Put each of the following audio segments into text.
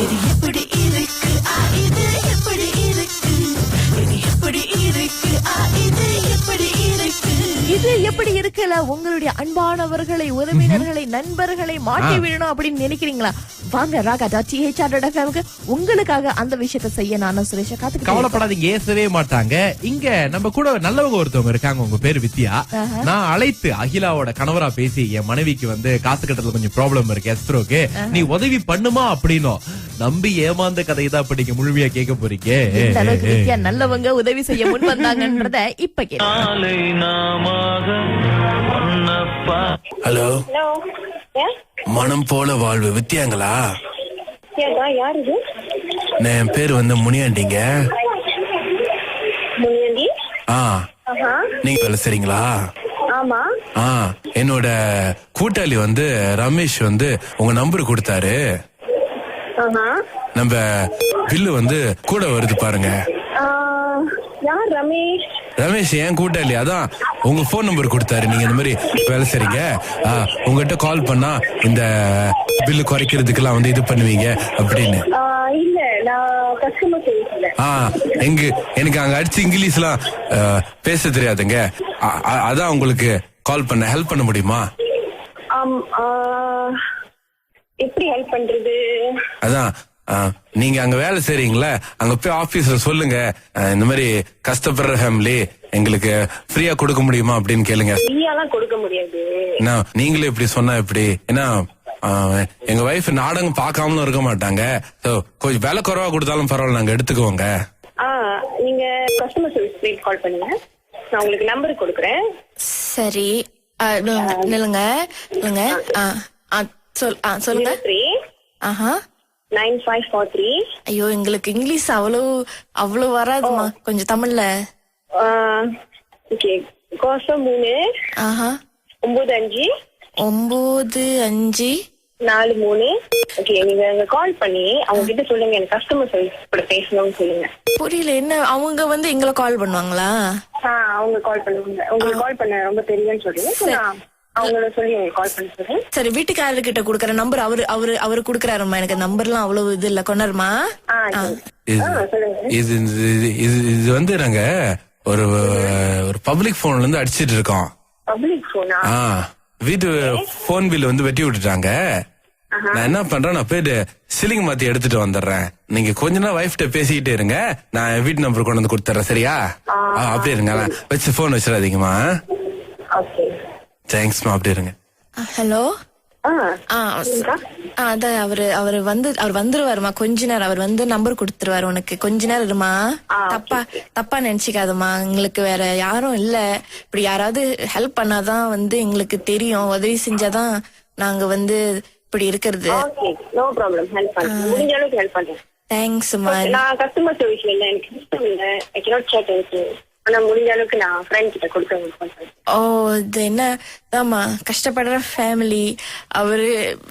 இது எப்படி இருக்கு இது எப்படி இருக்கு, இது எப்படி இருக்கு இது எப்படி இருக்கு. இது எப்படி இருக்குல்ல, உங்களுடைய அன்பானவர்களை, உறவினர்களை, நண்பர்களை மாட்டி விடணும் அப்படின்னு நினைக்கிறீங்களா? வாங்க raga.thr.fm உங்களுக்காக அந்த விஷயத்தை செய்ய நானும் சுரேஷ காத்துக்கிட்டு. கவலைப்படாதீங்க, ஏசவே மாட்டாங்க. இங்க நம்ம கூட நல்லவங்க ஒருத்தவங்க இருக்காங்க, உங்க பேரு வித்யா. நான் அழைத்து அகிலாவோட கணவரா பேசி என் மனைவிக்கு வந்து காசு கட்டுறதுல கொஞ்சம் ப்ராப்ளம் இருக்கு, எஸ்ட்ரோக்கு, நீ உதவி பண்ணுமா அப்படின்னும் நம்பி ஏமாந்த கதை தான் இப்ப நீங்க முழுமையா கேட்க போறீங்க. இந்த அளவுக்கு வித்யா நல்லவங்க உதவி செய்ய முன் வந்தாங்கன்றத இப்ப கேட்க. ஹலோ, ஹலோ, மனம் போல வாழ்வு வித்தியாங்களா? யார் இது? என் பேர் வந்து முனியாண்டிங்க. முனியாண்டி? நீங்க வேலை செய்றீங்களா? ஆமா. என்னோட கூட்டாளி வந்து ரமேஷ் வந்து உங்க நம்பர் கொடுத்தாரு. நம்ம பில்லு வந்து கூட வருது பாருங்க. யார் ரமேஷ்? ரமேஷ் என் கூட்டாளி, அதான் உங்க போன் நம்பர் கொடுத்தாரு. நீங்க இந்த மாதிரி வேலை செய்றீங்க, உங்ககிட்ட கால் பண்ணா இந்த பில்லு குறைக்கிறதுக்கெல்லாம் வந்து இது பண்ணுவீங்க அப்படின்னு. இல்ல, நான் கஸ்டமர் சர்வீஸ்ல. எனக்கு அங்க அடிச்சு இங்கிலீஷ்லாம் பேச தெரியாதுங்க, அதான் உங்களுக்கு கால் பண்ண. ஹெல்ப் பண்ண முடியுமா? எப்படி ஹெல்ப் பண்றது? அதான் நீங்க அங்க வேலை செய்றீங்களா, அங்க போய் ஆபீஸ்ல சொல்லுங்க, இந்த மாதிரி கஷ்டப்படுற ஃபேமிலி எங்களுக்கு ஃப்ரீயா கொடுக்க முடியுமா அப்படின்னு கேளுங்க. ஃப்ரீயாலாம் கொடுக்க முடியாது. நீங்களே இப்படி சொன்னா எப்படி? ஏன்னா எங்க வைஃப் நாடகம் பார்க்காமலும் இருக்க மாட்டாங்க. கொஞ்சம் விலை குறைவா கொடுத்தாலும் பரவாயில்ல, நாங்க எடுத்துக்குவோங்க. நீங்க கஸ்டமர் சர்வீஸ் கால் பண்ணுங்க, நான் உங்களுக்கு நம்பர் கொடுக்குறேன். சரி, நில்லுங்க. சொல்லுங்க. 9543. ஐயோ, எங்களுக்கு இங்கிலீஷ் அவ்வளவு வராதுமா, கொஞ்சம் தமிழ்ல. ஓகே, கோசம் 3 95 43. ஓகே, நீங்க அங்க கால் பண்ணி அவங்க கிட்ட சொல்லுங்க, எனக்கு கஸ்டமர் சர்வீஸ் கூட பேசணும்னு சொல்லுங்க. புரியல, என்ன அவங்க வந்து எங்களை கால் பண்ணுவாங்களா? அவங்க கால் பண்ணுவாங்க. உங்களுக்கு கால் பண்ண ரொம்ப தெரியும்னு சொல்லுங்க, அவங்கள சொல்லி கால் பண்ண சொல்றேன். சரி, வீட்டுக்காரர் கிட்ட குடுக்கற நம்பர் அவரு குடுக்கறாருமா. எனக்கு நம்பர்லாம் அவ்வளவு இது இல்ல, கொண்டாருமா. இது வந்து நாங்க ஒரு பப்ளிக் போன்ல இருந்து அடிச்சிட்டு இருக்கோம். பப்ளிக் போனா? வீட்டு போன் பில் வந்து வெட்டி விட்டுட்டாங்க. நான் என்ன பண்றேன், நான் போயிட்டு சிலிங் மாத்தி எடுத்துட்டு வந்துடுறேன். நீங்க கொஞ்ச நேரம் வைஃப்ட பேசிக்கிட்டே இருங்க, நான் வீட்டு நம்பர் கொண்டு வந்து கொடுத்துறேன். சரியா? அப்படியே இருங்க, வச்சு போன் வச்சிடாதீங்கம்மா. தேங்க்ஸ்மா, அப்படி இருங்க. ஹலோ. அதான் அவர் வந்துருவாருமா, கொஞ்ச நேரம். அவர் வந்து நம்பர் கொடுத்துருவாரு உனக்கு, கொஞ்ச நேரம் இருமா. தப்பா நினைச்சுக்காதமா, எங்களுக்கு வேற யாரும் இல்ல. இப்படி யாராவது ஹெல்ப் பண்ணாதான் வந்து எங்களுக்கு தெரியும், உதவி செஞ்சாதான் நாங்க வந்து இப்படி இருக்கிறது. நோ ப்ராப்ளம், ஹெல்ப் பண்றேன், முடிஞ்ச அளவுக்கு ஹெல்ப் பண்றேன். தேங்க்ஸ்மா. நான் கஸ்டமர் சர்வீஸ்ல இல்ல, எனக்கு சிஸ்டம் இல்ல, ஐ கேனாட் சாட் இருக்கு. ஆனா முடிஞ்ச அளவுக்கு நான் ஃப்ரெண்ட் கிட்ட கொடுக்க. இது என்ன ஆமா, கஷ்டப்படுற ஃபேமிலி.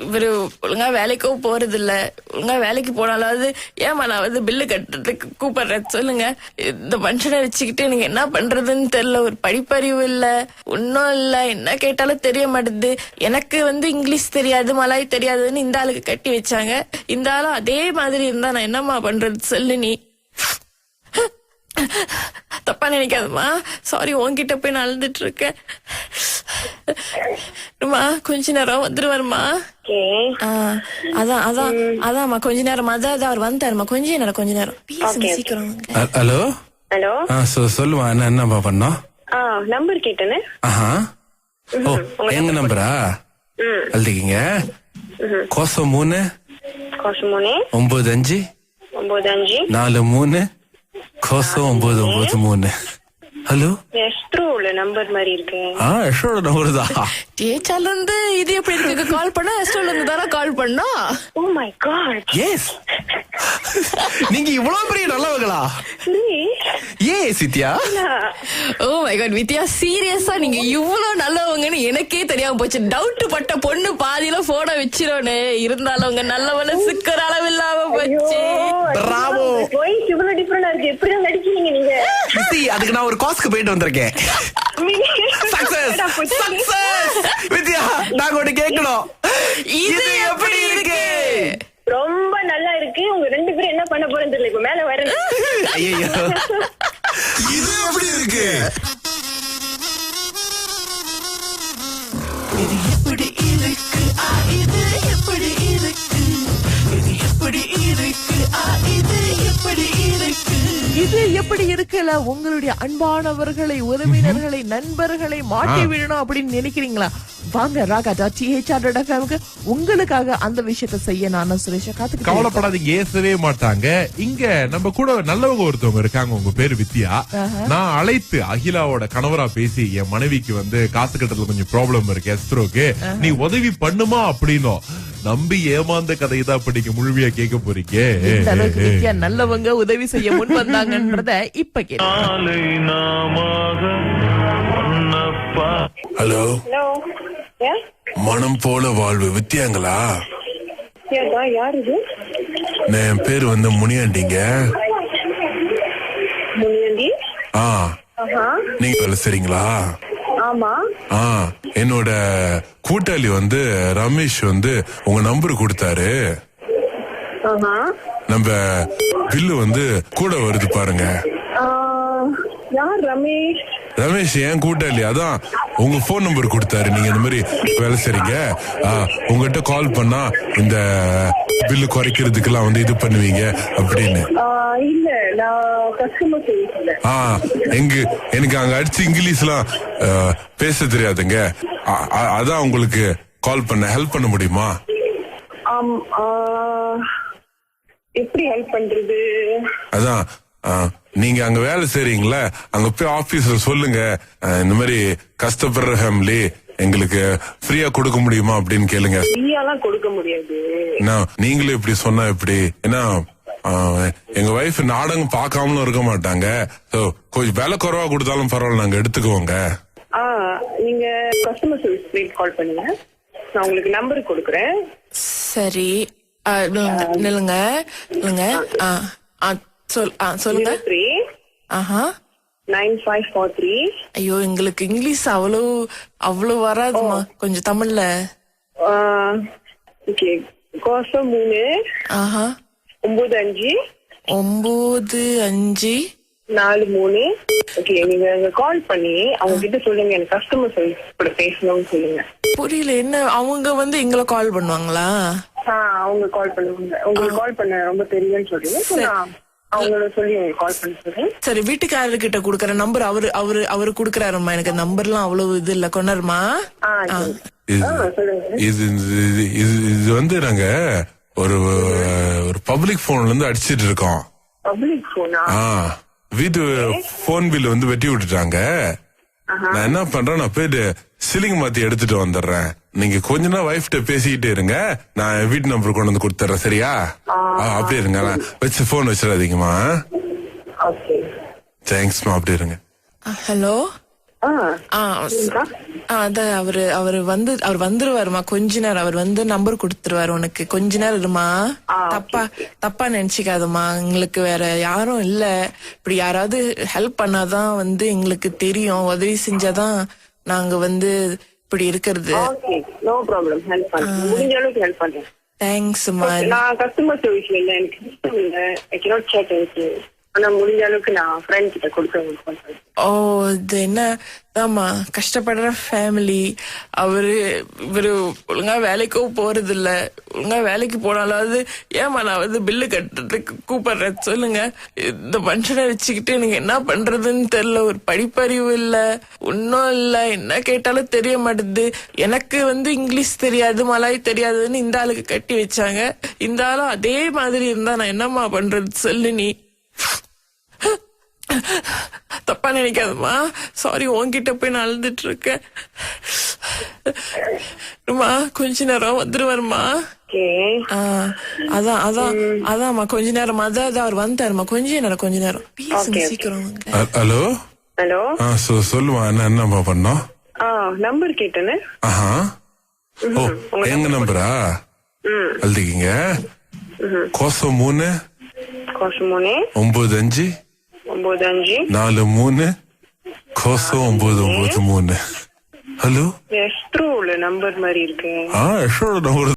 இவரு ஒழுங்கா வேலைக்கும் போறது இல்ல. ஒழுங்கா வேலைக்கு போனாலாவது ஏமா நான் வந்து பில்லு கட்டுறதுக்கு கூப்பிடுறேன் சொல்லுங்க. இந்த மனுஷனை வச்சுக்கிட்டு எனக்கு என்ன பண்றதுன்னு தெரியல. ஒரு படிப்பறிவு இல்ல, ஒன்னும் இல்ல, என்ன கேட்டாலும் தெரிய மாட்டேது. எனக்கு வந்து இங்கிலீஷ் தெரியாது, மலாய் தெரியாதுன்னு இந்த ஆளுக்கு கட்டி வச்சாங்க. இந்த ஆளும் அதே மாதிரி இருந்தா நான் என்னம்மா பண்றது சொல்லு நீ. தப்பா நினைக்காதமா, சாரி. உன்கிட்ட போய் நான் அழுதுட்டு இருக்கேன். கொஞ்ச நேரம் வந்துருவாருமா. அதான்மா கொஞ்ச நேரம். அதான் அவர் வந்தாருமா, கொஞ்ச நேரம் பேசுங்க சீக்கிரம். ஹலோ. ஹலோ, சொல்லுவா, என்னப்பா பண்ணோம்? நம்பர் கேட்டேன்னு. எங்க நம்பரா எழுதிக்கிங்க. கோசம் 3 95 43 கோசம் 993. ஹலோ, எஸ்ட்ரோல நம்பர் மாதிரி இருக்கு. எஸ்ட்ரோல நம்பர் தான். டிஹெச்ஆர்ல இருந்து இது எப்படி இருக்கு? கால் பண்ணா எஸ்ட்ரோல இருந்து தான கால் பண்ணா. Oh my God. எஸ், நீங்க இவ்வளவு பெரிய நல்லவங்களா? சித்யா. ஓ மை காட் வித்யா, சீரியஸா நீங்க இவ்வளவு நல்லவங்கன்னு எனக்கே தெரியாம போச்சு. டவுட் பட்ட பொண்ணு பாதியில போன வச்சிரோன்னு இருந்தாலும் உங்க நல்ல மனசுக்கு ஒரு அளவு இல்லாம போச்சு. பிராவோ. இவ்வளவு டிஃபரெண்டா இருக்கு, எப்படி நடிச்சீங்க நீங்க? அதுக்கு நான் ஒரு காஸ்க்கு போயிட்டு வந்திருக்கேன். வித்யா, நாங்க ஒண்ணு கேட்கணும், இது எப்படி இருக்கு? ரொம்ப நல்லா இருக்கு. உங்க 2 பேரும் என்ன பண்ண போறேன்னு தெரியல. இப்ப மேல வரேன். ஐயோ இது எப்படி இருக்கு? இது எப்படி இருக்கு இது எப்படி இருக்கு இது எப்படி இருக்கு இது எப்படி இருக்கு இது எப்படி இருக்குல்ல? உங்களுடைய அன்பானவர்களை, உறவினர்களை, நண்பர்களை மாட்டி விடணும் அப்படின்னு நினைக்கிறீங்களா? வாங்க raga.thr.fm உங்களுக்காக அந்த விஷயத்தை செய்ய நானும் சுரேஷா காத்துக்கிட்டு கவலைப்படாதீங்க, ஏசவே மாட்டாங்க. இங்க நம்ம கூட நல்லவங்க ஒருத்தவங்க இருக்காங்க. உங்க பேரு வித்யா. நான் அழைத்து அகிலாவோட கணவரா பேசி என் மனைவிக்கு வந்து காசு கட்டத்துல கொஞ்சம் ப்ராப்ளம் இருக்கு, எஸ்ட்ரோக்கு, நீ உதவி பண்ணுமா அப்படின்னும் நம்பி ஏமாந்த கதை தான் படிக்க முழுமையா கேட்க போறீங்க. இந்த அளவுக்கு வித்யா நல்லவங்க உதவி செய்ய முன் வந்தாங்கன்றத இப்ப கேட்க. ஹலோ, ஹலோ, மனம் போல வாழ்வு வித்தியாங்களா? யார் இது? என் பேர் வந்து முனியாண்டிங்க. முனியாண்டி? நீங்க வேலை செய்றீங்களா? ஆமா. என்னோட கூட்டாளி வந்து ரமேஷ் வந்து உங்க நம்பர் கொடுத்தாரு. நம்ம பில்லு வந்து கூட வருது பாருங்க. யார் ரமேஷ்? ரமேஷ் என் கூட்டாளி, அதான் உங்க போன் நம்பர் கொடுத்தாரு. நீங்க இந்த மாதிரி வேலை செய்றீங்க, உங்ககிட்ட கால் பண்ணா இந்த பில்லு குறைக்கிறதுக்கெல்லாம் வந்து இது பண்ணுவீங்க அப்படின்னு. இல்ல, நான் கஸ்டமர் சர்வீஸ்ல. எனக்கு அங்க அடிச்சு இங்கிலீஷ்லாம் பேச தெரியாதுங்க. அதான் உங்களுக்கு கால் பண்ண. ஹெல்ப் பண்ண முடியுமா? எப்படி ஹெல்ப் பண்றது? அதான் நீங்க அங்க வேலை செய்றீங்களா, அங்க போய் ஆபீஸ்ல சொல்லுங்க, இந்த மாதிரி கஷ்டப்படுற ஃபேமிலி எங்களுக்கு ஃப்ரீயா கொடுக்க முடியுமா அப்படின்னு கேளுங்க. ஃப்ரீயாலாம் கொடுக்க முடியாது. நீங்களும் இப்படி சொன்னா எப்படி? ஏன்னா எங்க வைஃப் நாடகம் பார்க்காமலும் இருக்க மாட்டாங்க. கொஞ்சம் விலை குறைவா கொடுத்தாலும் பரவாயில்ல, நாங்க எடுத்துக்குவோங்க. நீங்க கஸ்டமர் சர்வீஸ் கால் பண்ணுங்க, நான் உங்களுக்கு நம்பர் கொடுக்குறேன். சரி, நில்லுங்க. சொல்லுங்க. 9543. ஐயோ, எங்களுக்கு இங்கிலீஷ் அவ்வளவு வராதுமா, கொஞ்சம் தமிழ்ல. ஓகே, கோசம் 3 95 95 43. ஓகே, நீங்க அங்க கால் பண்ணி அவங்க கிட்ட சொல்லுங்க, எனக்கு கஸ்டமர் சர்வீஸ் கூட பேசணும்னு சொல்லுங்க. புரியல, என்ன அவங்க வந்து எங்களை கால் பண்ணுவாங்களா? அவங்க கால் பண்ணுவாங்க. உங்களுக்கு கால் பண்ண ரொம்ப தெரியும்னு சொல்றீங்க, அவங்கள சொல்லி கால் பண்ண சொல்றேன். சரி, வீட்டுக்காரர்கிட்ட குடுக்கற நம்பர் அவரு குடுக்கறாருமா. எனக்கு நம்பர்லாம் அவ்வளவு இது இல்ல, கொண்டாருமா. இது வந்து நாங்க ஒரு பப்ளிக் போன்ல இருந்து அடிச்சிட்டு இருக்கோம். பப்ளிக் போனா? வீட்டு போன் பில் வந்து வெட்டி விட்டுட்டாங்க. நான் என்ன பண்றேன், நான் போயிட்டு சிலிங் மாத்தி எடுத்துட்டு வந்துடுறேன். நீங்க கொஞ்ச நேரம் வைஃப்ட பேசிக்கிட்டே இருங்க, நான் வீட்டு நம்பர் கொண்டு வந்து கொடுத்துறேன். சரியா? அப்படி இருங்க, வச்சு போன் வச்சிடாதீங்கம்மா. தேங்க்ஸ்மா. அப்படி இருங்க. ஹலோ. அதான் அவர் வந்துருவாருமா. கொஞ்ச நேரம் அவர் வந்து நம்பர் கொடுத்துருவாரு உனக்கு. கொஞ்ச நேரம் இருமா. தப்பா நினைச்சுக்காதமா, எங்களுக்கு வேற யாரும் இல்ல. இப்படி யாராவது ஹெல்ப் பண்ணாதான் வந்து எங்களுக்கு தெரியும், உதவி செஞ்சாதான் நாங்க வந்து இப்படி இருக்கிறது. நோ ப்ராப்ளம், ஹெல்ப் பண்றேன், முடிஞ்ச அளவுக்கு ஹெல்ப் பண்றேன். தேங்க்ஸ்மா. நான் கஸ்டமர் சர்வீஸ்ல இல்ல, எனக்கு சிஸ்டம் இல்ல, I cannot chat with you. ஆனா முடிஞ்ச அளவுக்கு நான் ஃப்ரெண்ட் கிட்ட கொடுக்க பண்றேன். இது என்னதாமா, கஷ்டப்படுற ஃபேமிலி. இவரு ஒழுங்கா வேலைக்கும் போறது இல்ல. ஒழுங்கா வேலைக்கு போனாலாவது ஏமா நான் வந்து பில்லு கட்டுறதுக்கு கூப்பிடுறேன் சொல்லுங்க. இந்த மனுஷனை வச்சுக்கிட்டு எனக்கு என்ன பண்றதுன்னு தெரியல. ஒரு படிப்பறிவு இல்ல, ஒன்னும் இல்ல, என்ன கேட்டாலும் தெரிய மாட்டேது. எனக்கு வந்து இங்கிலீஷ் தெரியாது, மலாய் தெரியாதுன்னு இந்த ஆளுக்கு கட்டி வச்சாங்க. இந்த ஆளும் அதே மாதிரி இருந்தா நான் என்னம்மா பண்றது சொல்லு நீ. தப்பா நினைக்காதம்மா, சாரி. உன்கிட்ட போய் நான் அழுதுட்டு இருக்கேன். கொஞ்ச நேரம் வந்துருவாருமா. அதான்மா கொஞ்ச நேரம். அதான் அவர் வந்தாருமா. கொஞ்ச நேரம் சீக்கிரம். ஹலோ. ஹலோ. சொல்லுவா, என்னம்மா பண்ணோம்? நம்பர் கேட்டேன்னு. எங்க நம்பரா எழுதிக்கிங்க. கோசம் 3 95 43 கோசம் 993. ஹலோ. எஸ்ட்ரோல நம்பர் மாதிரி இருக்கு. எஸ்ட்ரோல நம்பர்